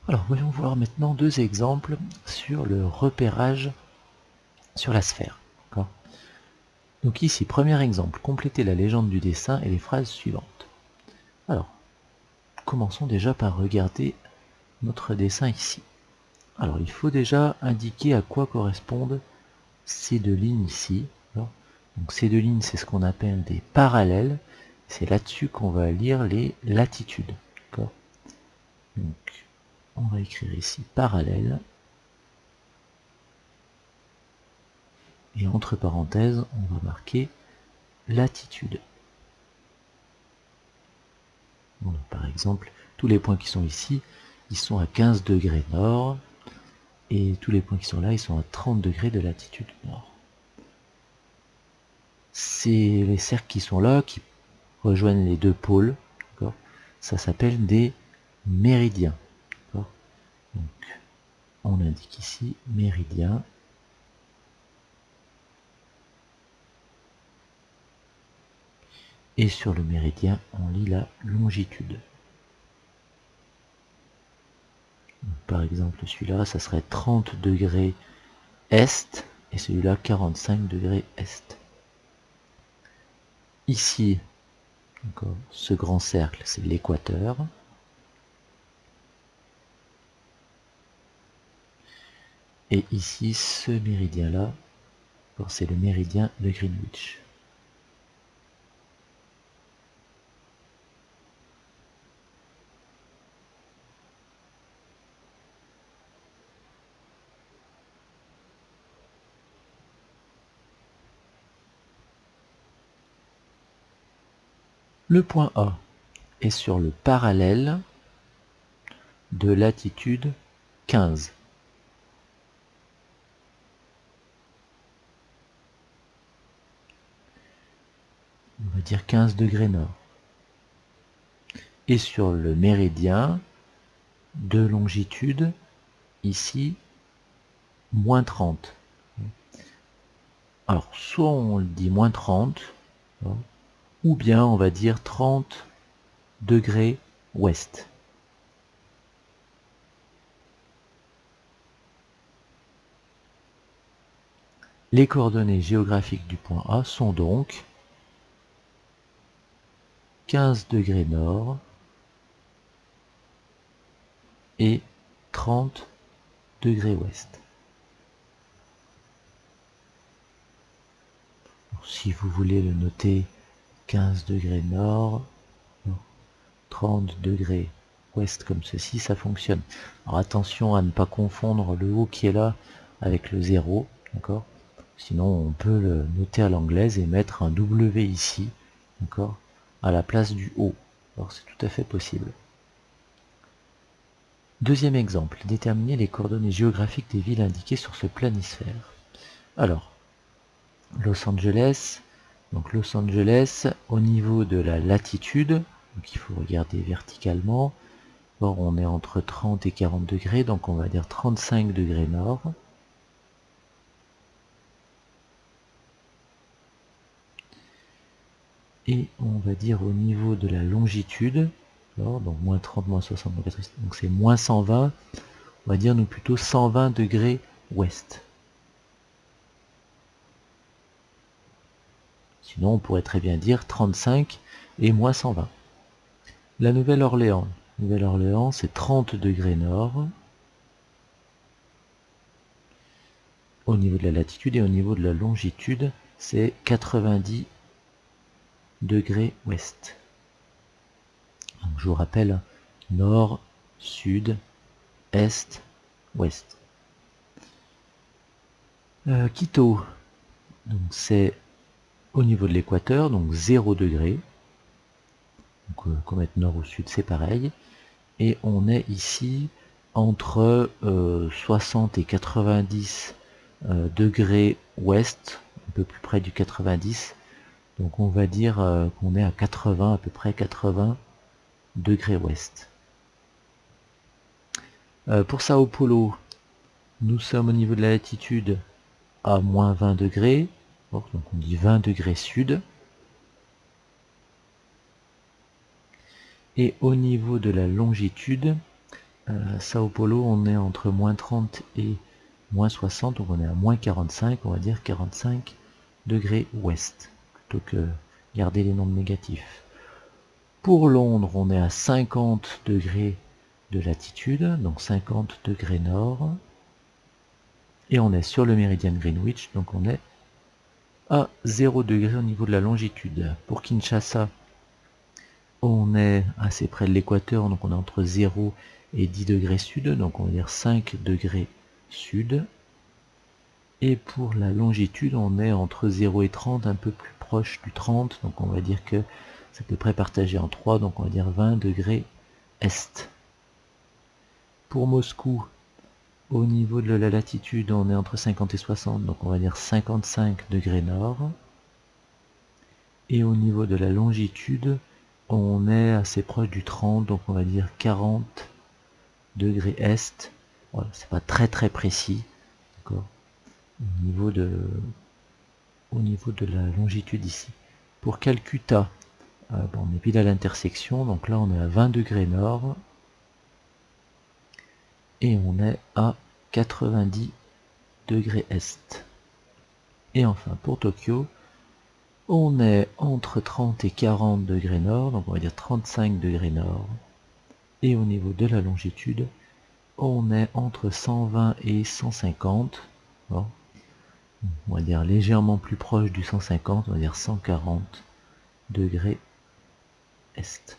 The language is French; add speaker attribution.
Speaker 1: Alors voyons voir maintenant deux exemples sur le repérage sur la sphère. Donc ici, premier exemple, complétez la légende du dessin et les phrases suivantes. Alors, commençons déjà par regarder notre dessin ici. Alors il faut déjà indiquer à quoi correspondent ces deux lignes ici. Donc ces deux lignes, c'est ce qu'on appelle des parallèles. C'est là-dessus qu'on va lire les latitudes. Donc on va écrire ici parallèle. Et entre parenthèses, on va marquer latitude. Donc, par exemple, tous les points qui sont ici, ils sont à 15 degrés nord. Et tous les points qui sont là, ils sont à 30 degrés de latitude nord. C'est les cercles qui sont là, qui rejoignent les deux pôles. Ça s'appelle des méridiens. Donc, on indique ici méridien. Et sur le méridien, on lit la longitude. Donc, par exemple, celui-là, ça serait 30 degrés est, et celui-là, 45 degrés est. Ici, ce grand cercle, c'est l'équateur. Et ici, ce méridien-là, c'est le méridien de Greenwich. Le point A est sur le parallèle de latitude 15. On va dire 15 degrés nord. Et sur le méridien de longitude, ici, moins 30. Alors, soit on le dit moins 30, ou bien on va dire 30 degrés ouest. Les coordonnées géographiques du point A sont donc 15 degrés nord et 30 degrés ouest. Alors, si vous voulez le noter 15 degrés nord, 30 degrés ouest comme ceci, ça fonctionne. Alors attention à ne pas confondre le haut qui est là avec le 0, d'accord? Sinon on peut le noter à l'anglaise et mettre un W ici, d'accord, à la place du haut. Alors c'est tout à fait possible. Deuxième exemple, déterminer les coordonnées géographiques des villes indiquées sur ce planisphère. Alors, Los Angeles, donc Los Angeles, au niveau de la latitude, donc il faut regarder verticalement, or on est entre 30 et 40 degrés, donc on va dire 35 degrés nord. Et on va dire au niveau de la longitude, donc moins 30, moins 60, donc c'est moins 120, on va dire nous plutôt 120 degrés ouest. Sinon on pourrait très bien dire 35 et moins 120. La Nouvelle-Orléans. Nouvelle-Orléans c'est 30 degrés nord au niveau de la latitude et au niveau de la longitude c'est 90 degrés ouest. Donc, je vous rappelle nord, sud, est, ouest. Quito, donc c'est au niveau de l'équateur, donc 0 degré. Donc qu'on mette nord ou sud, c'est pareil. Et on est ici entre 60 et 90 degrés ouest, un peu plus près du 90. Donc on va dire qu'on est à 80, à peu près 80 degrés ouest. Pour Sao Paulo, nous sommes au niveau de la latitude à moins 20 degrés. Donc on dit 20 degrés sud. Et au niveau de la longitude, Sao Paulo, on est entre moins 30 et moins 60, donc on est à moins 45, on va dire 45 degrés ouest, plutôt que garder les nombres négatifs. Pour Londres, on est à 50 degrés de latitude, donc 50 degrés nord. Et on est sur le méridien de Greenwich, donc on est à 0 degré au niveau de la longitude. Pour Kinshasa, on est assez près de l'équateur, donc on est entre 0 et 10 degrés sud, donc on va dire 5 degrés sud. Et pour la longitude, on est entre 0 et 30, un peu plus proche du 30, donc on va dire que c'est à peu près partagé en 3, donc on va dire 20 degrés est. Pour Moscou, au niveau de la latitude, on est entre 50 et 60, donc on va dire 55 degrés nord. Et au niveau de la longitude, on est assez proche du 30, donc on va dire 40 degrés est. Voilà, c'est pas très très précis, d'accord, au niveau de la longitude ici. Pour Calcutta, on est pile à l'intersection, donc là on est à 20 degrés nord et on est à 90 degrés est. Et enfin pour Tokyo, on est entre 30 et 40 degrés nord, donc on va dire 35 degrés nord. Et au niveau de la longitude, on est entre 120 et 150. Bon, on va dire légèrement plus proche du 150, on va dire 140 degrés est.